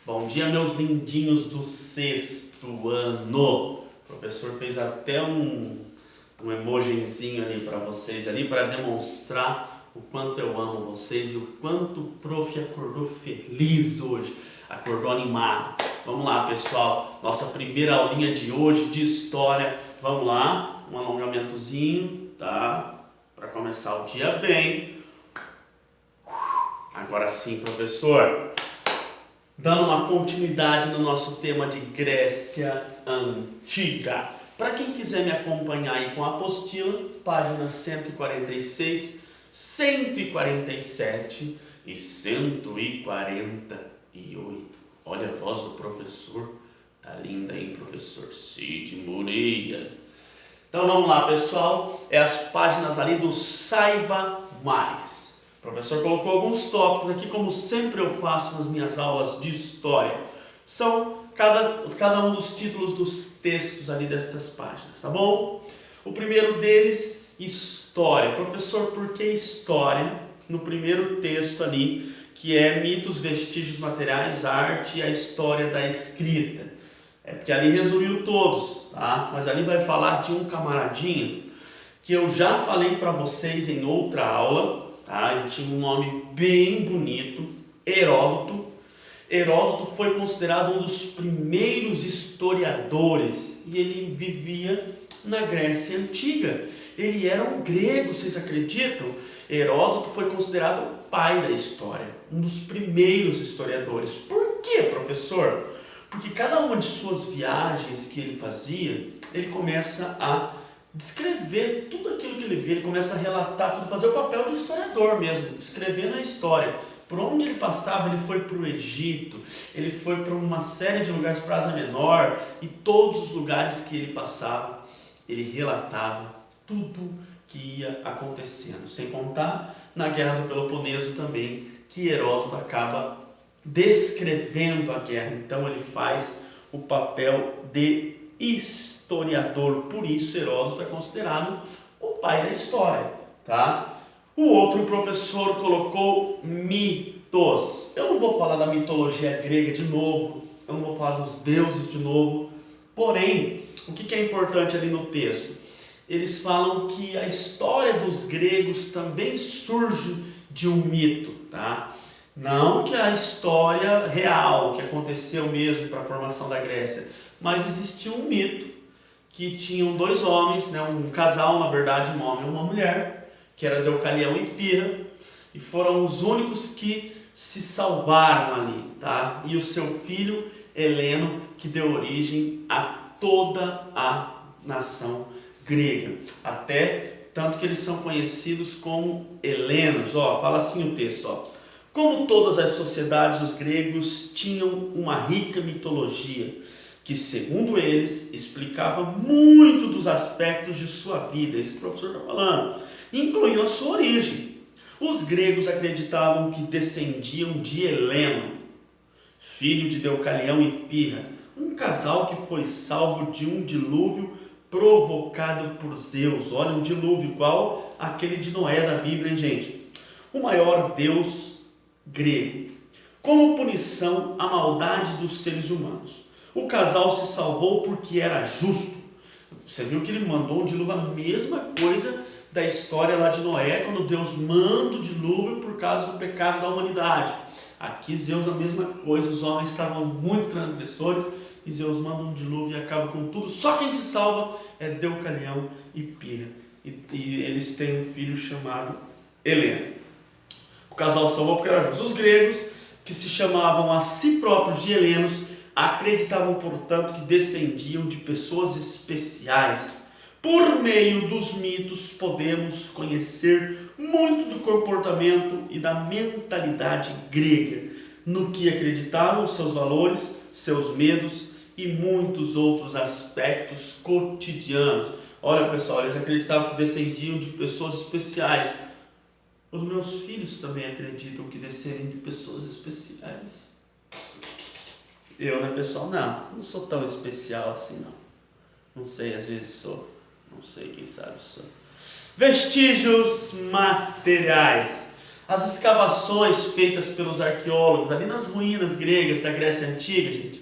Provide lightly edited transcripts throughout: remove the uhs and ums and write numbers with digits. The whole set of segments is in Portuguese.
Bom dia, meus lindinhos do sexto ano. O professor fez até um emojizinho ali para vocês, ali para demonstrar o quanto eu amo vocês e o quanto o prof acordou feliz hoje, acordou animado. Vamos lá, pessoal, nossa primeira aulinha de hoje de história. Vamos lá, um alongamentozinho, tá? Para começar o dia bem. Agora sim, professor, dando uma continuidade no nosso tema de Grécia Antiga. Para quem quiser me acompanhar aí com a apostila, páginas 146, 147 e 148. Olha a voz do professor, tá linda, hein, professor Cid Moreira. Então vamos lá, pessoal, é as páginas ali do Saiba Mais. O professor colocou alguns tópicos aqui, como sempre eu faço nas minhas aulas de história. São cada um dos títulos dos textos ali destas páginas, tá bom? O primeiro deles, história. Professor, por que história? No primeiro texto ali, que é mitos, vestígios materiais, arte e a história da escrita. É porque ali resumiu todos, tá? Mas ali vai falar de um camaradinho que eu já falei para vocês em outra aula, tá? Ele tinha um nome bem bonito, Heródoto. Heródoto foi considerado um dos primeiros historiadores e ele vivia na Grécia Antiga. Ele era um grego, vocês acreditam? Heródoto foi considerado o pai da história, um dos primeiros historiadores. Por quê, professor? Porque cada uma de suas viagens que ele fazia, ele começa a descrever tudo aquilo que ele vê, ele começa a relatar tudo, fazer o papel de historiador mesmo, escrevendo a história. Por onde ele passava, ele foi para o Egito, ele foi para uma série de lugares, para a Ásia Menor, e todos os lugares que ele passava, ele relatava tudo que ia acontecendo. Sem contar na Guerra do Peloponeso também, que Heródoto acaba descrevendo a guerra. Então ele faz o papel de historiador, por isso Heródoto é considerado o pai da história, tá? O outro professor colocou mitos. Eu não vou falar da mitologia grega de novo, eu não vou falar dos deuses de novo, porém, o que é importante ali no texto? Eles falam que a história dos gregos também surge de um mito, tá? Não que a história real, que aconteceu mesmo para a formação da Grécia, mas existia um mito que tinham dois homens, né, um casal, na verdade, um homem e uma mulher, que era Deucalião e Pirra, e foram os únicos que se salvaram ali, tá? E o seu filho Heleno, que deu origem a toda a nação grega, até tanto que eles são conhecidos como helenos. Fala assim o texto, Como todas as sociedades, os gregos tinham uma rica mitologia, que, segundo eles, explicava muito dos aspectos de sua vida, isso que o professor está falando, incluindo a sua origem. Os gregos acreditavam que descendiam de Heleno, filho de Deucalião e Pirra, um casal que foi salvo de um dilúvio provocado por Zeus. Olha, um dilúvio igual aquele de Noé da Bíblia, hein, gente? O maior deus grego, como punição à maldade dos seres humanos. O casal se salvou porque era justo. Você viu que ele mandou um dilúvio, a mesma coisa da história lá de Noé, quando Deus manda o dilúvio por causa do pecado da humanidade. Aqui Zeus a mesma coisa, os homens estavam muito transgressores e Zeus manda um dilúvio e acaba com tudo. Só quem se salva é Deucalião e Pirra. E eles têm um filho chamado Heleno. O casal salvou porque era justo. Os gregos, que se chamavam a si próprios de helenos, acreditavam, portanto, que descendiam de pessoas especiais. Por meio dos mitos, podemos conhecer muito do comportamento e da mentalidade grega, no que acreditavam, seus valores, seus medos e muitos outros aspectos cotidianos. Olha, pessoal, eles acreditavam que descendiam de pessoas especiais. Os meus filhos também acreditam que descendem de pessoas especiais. Eu, né, pessoal? Não sou tão especial assim, não. Não sei, às vezes sou. Não sei, quem sabe sou. Vestígios materiais. As escavações feitas pelos arqueólogos ali nas ruínas gregas da Grécia Antiga, gente,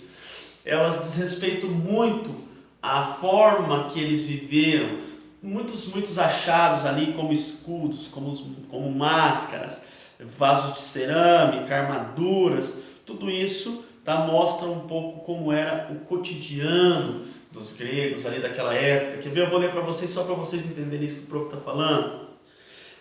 elas desrespeitam muito a forma que eles viveram. Muitos achados ali como escudos, como máscaras, vasos de cerâmica, armaduras, tudo isso mostra um pouco como era o cotidiano dos gregos ali daquela época. Quer ver? Eu vou ler para vocês só para vocês entenderem isso que o prof está falando.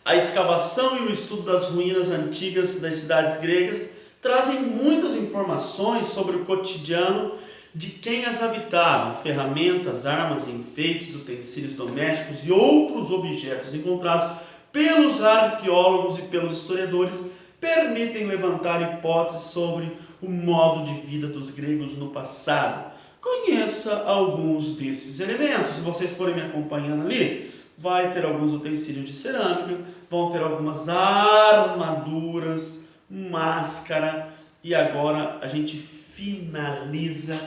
A escavação e o estudo das ruínas antigas das cidades gregas trazem muitas informações sobre o cotidiano de quem as habitavam. Ferramentas, armas, enfeites, utensílios domésticos e outros objetos encontrados pelos arqueólogos e pelos historiadores permitem levantar hipóteses sobre o modo de vida dos gregos no passado. Conheça alguns desses elementos. Se vocês forem me acompanhando ali, vai ter alguns utensílios de cerâmica, vão ter algumas armaduras, máscara, e agora a gente finaliza,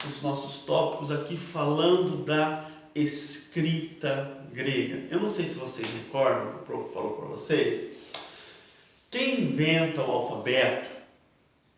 os nossos tópicos aqui falando da escrita grega. Eu não sei se vocês recordam o que o prof falou para vocês. Quem inventa o alfabeto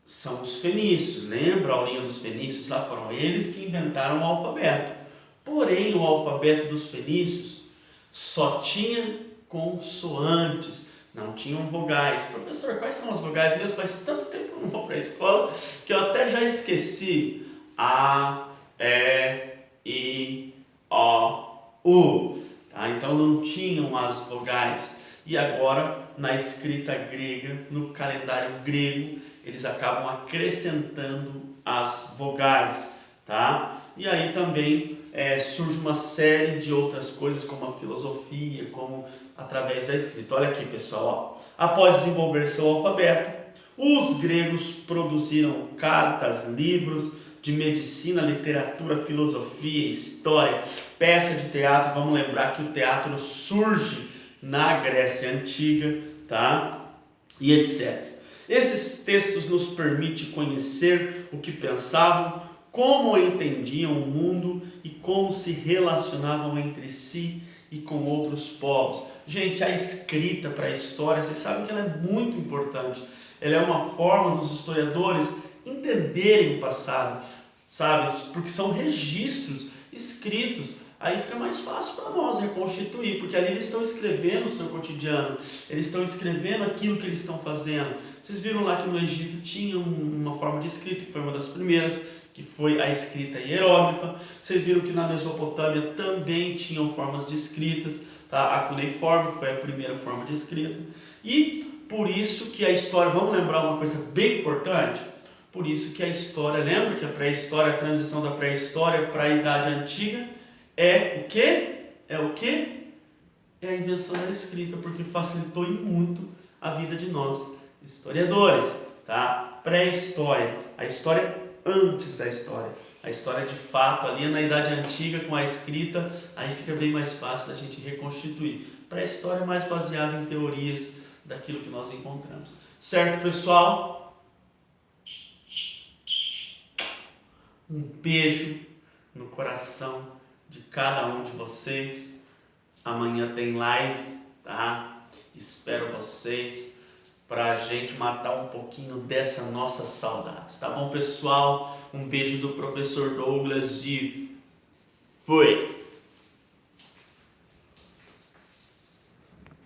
são os fenícios. Lembra a aulinha dos fenícios? Lá foram eles que inventaram o alfabeto. Porém, o alfabeto dos fenícios só tinha consoantes, não tinham vogais. Professor, quais são as vogais mesmo? Faz tanto tempo que eu não vou para a escola que eu até já esqueci. A, E, I, O, U. Então não tinham as vogais. E agora, na escrita grega, no calendário grego, eles acabam acrescentando as vogais. E aí também surge uma série de outras coisas, como a filosofia, como através da escrita. Olha aqui, pessoal. Após desenvolver seu alfabeto, os gregos produziram cartas, livros de medicina, literatura, filosofia, história, peça de teatro. Vamos lembrar que o teatro surge na Grécia Antiga, e etc. Esses textos nos permitem conhecer o que pensavam, como entendiam o mundo e como se relacionavam entre si e com outros povos. Gente, a escrita para a história, vocês sabem que ela é muito importante. Ela é uma forma dos historiadores entenderem o passado, porque são registros escritos. Aí fica mais fácil para nós reconstituir, porque ali eles estão escrevendo o seu cotidiano, eles estão escrevendo aquilo que eles estão fazendo. Vocês viram lá que no Egito tinha uma forma de escrita, que foi uma das primeiras, que foi a escrita hieróglifa. Vocês viram que na Mesopotâmia também tinham formas de escritas, a cuneiforme, que foi a primeira forma de escrita. E por isso que a história, vamos lembrar uma coisa bem importante? Por isso que a história, lembra que a pré-história, a transição da pré-história para a Idade Antiga é o quê? É a invenção da escrita, porque facilitou muito a vida de nós, historiadores, Pré-história, a história antes da história. A história de fato ali na Idade Antiga com a escrita, aí fica bem mais fácil da gente reconstituir. Pré-história mais baseada em teorias daquilo que nós encontramos. Certo, pessoal? Um beijo no coração de cada um de vocês. Amanhã tem live, Espero vocês para a gente matar um pouquinho dessa nossa saudade. Tá bom, pessoal? Um beijo do professor Douglas e fui!